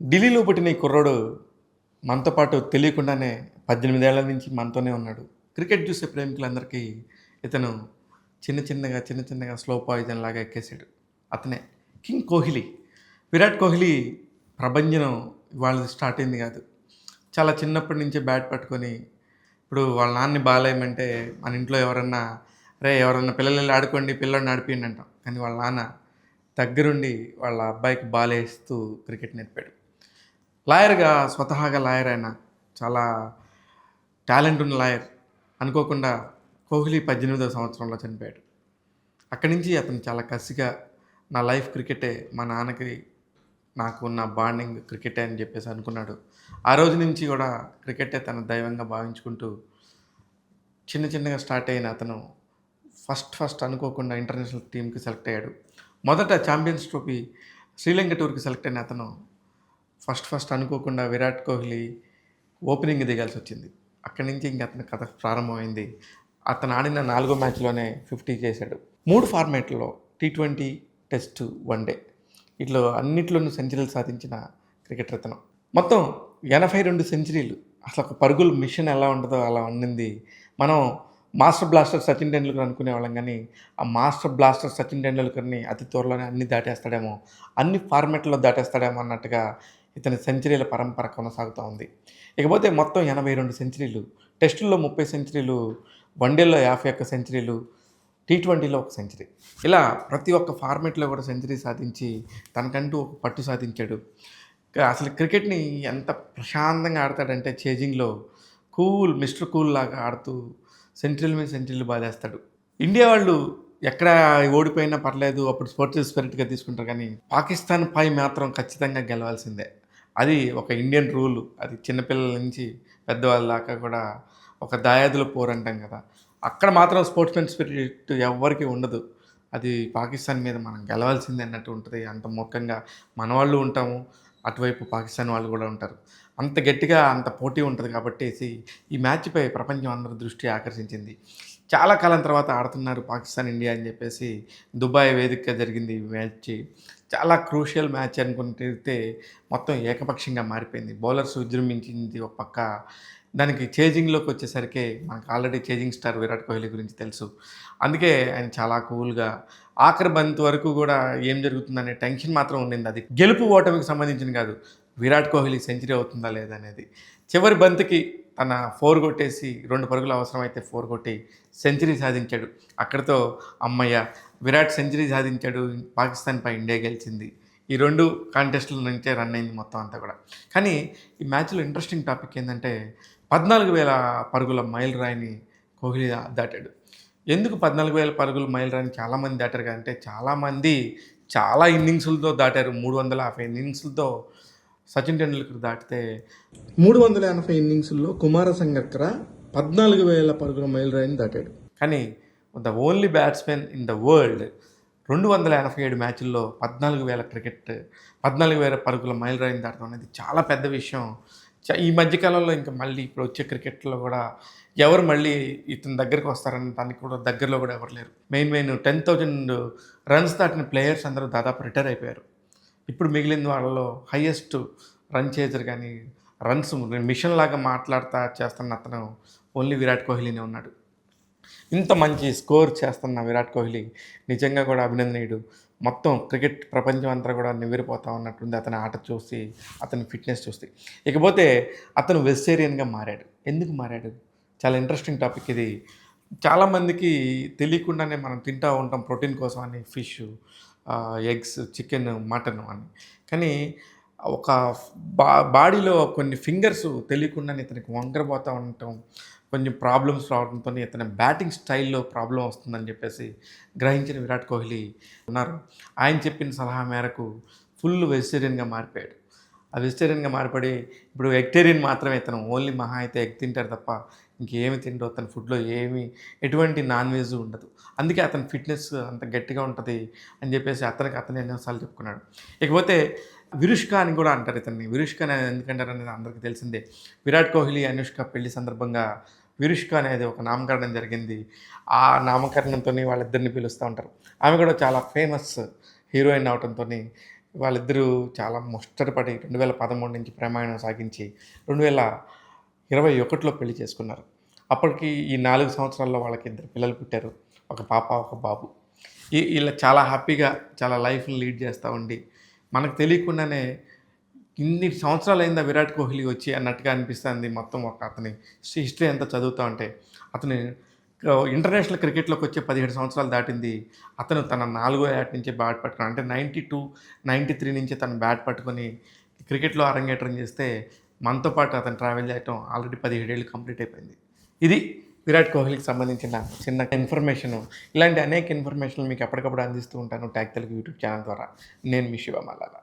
ఢిల్లీలో పుట్టిన ఈ కుర్రోడు మనతో పాటు తెలియకుండానే 18 ఏళ్ల నుంచి మనతోనే ఉన్నాడు. క్రికెట్ చూసే ప్రేమికులందరికీ ఇతను చిన్న చిన్నగా స్లో పాయిజన్ లాగా ఎక్కేసాడు. అతనే కింగ్ కోహ్లీ. విరాట్ కోహ్లీ ప్రభంజనం ఇవాళ స్టార్ట్ అయింది కాదు. చాలా చిన్నప్పటి నుంచే బ్యాట్ పట్టుకొని ఇప్పుడు వాళ్ళ నాన్నని బాలేయమంటే మన ఇంట్లో ఎవరన్నా ఎవరన్నా పిల్లలు ఆడుకోండి పిల్లోడిని ఆడిపియండి అంటాం. కానీ వాళ్ళ నాన్న దగ్గరుండి వాళ్ళ అబ్బాయికి బాలేస్తూ క్రికెట్ నేర్పాడు. లాయర్‌గా స్వతహాగా లాయర్ ఆయన. చాలా టాలెంట్ ఉన్న లాయర్. అనుకోకుండా కోహ్లీ 18వ సంవత్సరంలో చనిపోయాడు. అక్కడి నుంచి అతను చాలా కసిగా నా లైఫ్ క్రికెటే, మా నాన్నకి నాకు ఉన్న బాండింగ్ క్రికెటే అని చెప్పేసి అనుకున్నాడు. ఆ రోజు నుంచి కూడా క్రికెటే తన దైవంగా భావించుకుంటూ చిన్నగా స్టార్ట్ అయిన అతను ఫస్ట్ అనుకోకుండా ఇంటర్నేషనల్ టీమ్‌కి సెలెక్ట్ అయ్యాడు. మొదట ఛాంపియన్స్ ట్రోఫీ శ్రీలంక టూర్‌కి సెలెక్ట్ అయిన అతను ఫస్ట్ అనుకోకుండా విరాట్ కోహ్లీ ఓపెనింగ్ దిగాల్సొచ్చింది. అక్కడి నుంచి ఇంక అతని కథ ప్రారంభమైంది. అతను ఆడిన 4 మ్యాచ్‌లోనే 50 చేశాడు. 3 ఫార్మాట్‌లలో టీ20, టెస్టు, వన్‌డే వీటిలో అన్నిట్లోనూ సెంచరీలు సాధించిన క్రికెటర్ ఇతను. మొత్తం 82 సెంచరీలు. అసలు ఒక పరుగుల మిషన్ ఎలా ఉంటదో అలా ఉండింది. మనం మాస్టర్ బ్లాస్టర్ సచిన్ టెండూల్కర్ అనుకునేవాళ్ళం గానీ, ఆ మాస్టర్ బ్లాస్టర్ సచిన్ టెండూల్కర్‌ని అతి త్వరలోనే అన్నీ దాటేస్తాడేమో, అన్ని ఫార్మాట్‌లో దాటేస్తాడేమో అన్నట్టుగా ఇతని సెంచరీల పరంపర కొనసాగుతూ ఉంది. ఇకపోతే మొత్తం 82 సెంచరీలు, టెస్టుల్లో 30 సెంచరీలు, వన్‌డేల్లో 51 సెంచరీలు, టీ20లో ఒక సెంచరీ. ఇలా ప్రతి ఒక్క ఫార్మాట్‌లో కూడా సెంచరీ సాధించి తనకంటూ ఒక పట్టు సాధించాడు. అసలు క్రికెట్‌ని ఎంత ప్రశాంతంగా ఆడతాడంటే చేజింగ్‌లో మిస్టర్ కూల్ లాగా ఆడుతూ సెంచరీల మీద సెంచరీలు బాదేస్తాడు. ఇండియా వాళ్ళు ఎక్కడ ఓడిపోయినా పర్లేదు అప్పుడు స్పోర్ట్స్ స్పిరిట్‌గా తీసుకుంటారు కానీ, పాకిస్తాన్ పై మాత్రం ఖచ్చితంగా గెలవాల్సిందే. అది ఒక ఇండియన్ రూలు. అది చిన్నపిల్లల నుంచి పెద్దవాళ్ళ దాకా కూడా ఒక దాయాదుల పోరంటాం కదా! అక్కడ మాత్రం స్పోర్ట్స్‌మెన్ స్పిరిట్ ఎవ్వరికీ ఉండదు. అది పాకిస్తాన్ మీద మనం గెలవాల్సిందే అన్నట్టు ఉంటది. అంత మూర్ఖంగా మనవాళ్ళు ఉంటాము. అటువైపు పాకిస్తాన్ వాళ్ళు కూడా ఉంటారు. అంత గట్టిగా అంత పోటీ ఉంటది కాబట్టేసి ఈ మ్యాచ్‌పై ప్రపంచం అందరి దృష్టి ఆకర్షించింది. చాలా కాలం తర్వాత ఆడుతున్నారు పాకిస్తాన్, ఇండియా అని చెప్పేసి దుబాయ్ వేదికగా జరిగింది ఈ మ్యాచ్. చాలా క్రూషియల్ మ్యాచ్ అనుకుంటే మొత్తం ఏకపక్షంగా మారిపోయింది. బౌలర్స్ విజృంభించింది ఒక పక్క. దానికి చేజింగ్‌లోకి వచ్చేసరికి మనకు already chasing star Virat Kohli గురించి తెలుసు. అందుకే ఆయన చాలా కూల్‌గా ఆఖరి బంత్ వరకు కూడా ఏం జరుగుతుందనే టెన్షన్ మాత్రం ఉండింది. అది గెలుపు ఓటమికి సంబంధించింది కాదు. విరాట్ కోహ్లీ సెంచరీ అవుతుందా లేదా అనేది. చివరి బంతికి తన 4 కొట్టేసి 2 పరుగులు అవసరమైతే 4 కొట్టి సెంచరీ సాధించాడు. అక్కడితో హమ్మయ్య! విరాట్ సెంచరీ సాధించాడు. పాకిస్తాన్‌పై ఇండియా గెలిచింది. ఈ 2 కాంటెస్ట్‌ల నుంచే రన్ అయింది మొత్తం అంతా కూడా. కానీ ఈ మ్యాచ్‌లో ఇంట్రెస్టింగ్ టాపిక్ ఏందంటే 14,000 పరుగుల మైలురాయిని కోహ్లీ దాటాడు. ఎందుకు 14,000 పరుగుల మైలురాయిని చాలామంది దాటారు కదంటే, చాలామంది చాలా ఇన్నింగ్సులతో దాటారు. 350 ఇన్నింగ్సులతో సచిన్ టెండూల్కర్ దాటితే 380 ఇన్నింగ్సుల్లో కుమార సంగక్కర 14,000 పరుగుల మైలురాయిని దాటాడు. కానీ the only batsmen in the world 287 మ్యాచుల్లో 14,000 పరుగుల మైలురాయిని దాటడం అనేది చాలా పెద్ద విషయం. ఈ మధ్య కాలంలో ఇంకా మళ్ళీ ఇప్పుడు వచ్చే క్రికెట్‌లో కూడా ఎవరు మళ్ళీ ఇతని దగ్గరికి వస్తారని దానికి కూడా దగ్గరలో కూడా ఎవరు లేరు. మెయిన్ 10,000 రన్స్ దాటిన ప్లేయర్స్ అందరూ దాదాపు రిటైర్ అయిపోయారు. ఇప్పుడు మిగిలిన వాళ్ళలో హైయెస్ట్ రన్ చేజర్ గానీ, రన్స్ మిషన్ లాగా మాట్లాడుతా చేస్తున్న అతను ఓన్లీ విరాట్ కోహ్లీనే ఉన్నాడు. ఇంత మంచి స్కోర్ చేస్తున్న విరాట్ కోహ్లీ నిజంగా కూడా అభినందనీయుడు. మొత్తం క్రికెట్ ప్రపంచం అంతా కూడా నివ్వెరపోతా ఉన్నట్టుంది అతని ఆట చూసి, అతని ఫిట్‌నెస్ చూసి. ఇకపోతే అతను వెజిటేరియన్‌గా మారాడు. ఎందుకు మారాడు? చాలా ఇంట్రెస్టింగ్ టాపిక్ ఇది. చాలామందికి తెలియకుండానే మనం తింటా ఉంటాం ప్రోటీన్ కోసం అని ఫిష్, ఎగ్స్, చికెన్, మటన్ అని. కానీ ఒక బాడీలో కొన్ని ఫింగర్స్ తెలియకుండానే ఇతనికి వంకరపోతా ఉండటం, కొంచెం ప్రాబ్లమ్స్ రావడంతోని ఇతని బ్యాటింగ్ స్టైల్‌లో ప్రాబ్లమ్ వస్తుందని చెప్పేసి గ్రహించిన విరాట్ కోహ్లీ ఉన్నారు. ఆయన చెప్పిన సలహా మేరకు ఫుల్ వెజిటేరియన్‌గా మారిపోయాడు. ఆ వెజిటేరియన్‌గా మారిపడి ఇప్పుడు వెజిటేరియన్ మాత్రమే ఇతను. ఓన్లీ మహా అయితే ఎగ్ తింటాడు తప్ప ఇంకేమి తినడు. అతని ఫుడ్‌లో ఎటువంటి నాన్ వెజ్ ఉండదు. అందుకే అతని ఫిట్‌నెస్ అంత గట్టిగా ఉంటది అని చెప్పేసి అతనే ఎన్నో సార్లు చెప్పుకున్నాడు. ఇకపోతే విరుష్క అని కూడా అంటారు ఇతన్ని. విరుష్క అని ఎందుకంటారనేది అందరికీ తెలిసిందే. విరాట్ కోహ్లీ, అనుష్క పెళ్లి సందర్భంగా విరుష్క అనేది ఒక నామకరణం జరిగింది. ఆ నామకరణంతోని వాళ్ళిద్దరిని పిలుస్తా ఉంటారు. ఆమె కూడా చాలా ఫేమస్ హీరోయిన్ అవ్వటంతోని వాళ్ళిద్దరూ చాలా ముచ్చటపడి 2013 నుంచి ప్రేమాయణం సాగించి 2021లో పెళ్లి చేసుకున్నారు. అప్పటికి ఈ 4 సంవత్సరాల్లో వాళ్ళకి ఇద్దరు పిల్లలు పుట్టారు. ఒక పాప, ఒక బాబు. ఈళ్ళు చాలా హ్యాపీగా చాలా లైఫ్‌ని లీడ్ చేస్తా ఉండి, మనకు తెలియకుండానే ఇన్ని సంవత్సరాలయిందా విరాట్ కోహ్లీ వచ్చి అన్నట్టుగా అనిపిస్తుంది మొత్తం ఒక అతని హిస్టరీ అంతా చదువుతా ఉంటే. అతను ఇంటర్నేషనల్ క్రికెట్‌లోకొచ్చే 17 సంవత్సరాలు దాటింది. అతను తన నాలుగో ఏట నుంచే బ్యాట్ పట్టుకొని అంటే 92, 93 నుంచే తను బ్యాట్ పట్టుకొని క్రికెట్‌లో అరంగేట్రం చేస్తే, మనతో పాటు అతను ట్రావెల్ చేయటం ఆల్రెడీ 17 ఏళ్ళు కంప్లీట్ అయిపోయింది. ఇది విరాట్ కోహ్లీకి సంబంధించిన చిన్న ఇన్ఫర్మేషను. ఇలాంటి అనేక ఇన్ఫర్మేషన్‌లు మీకు ఎప్పటికప్పుడు అందిస్తూ ఉంటాను టాక్ తెలుగు యూట్యూబ్ ఛానల్ ద్వారా. నేను మీ శివ మల్లాల.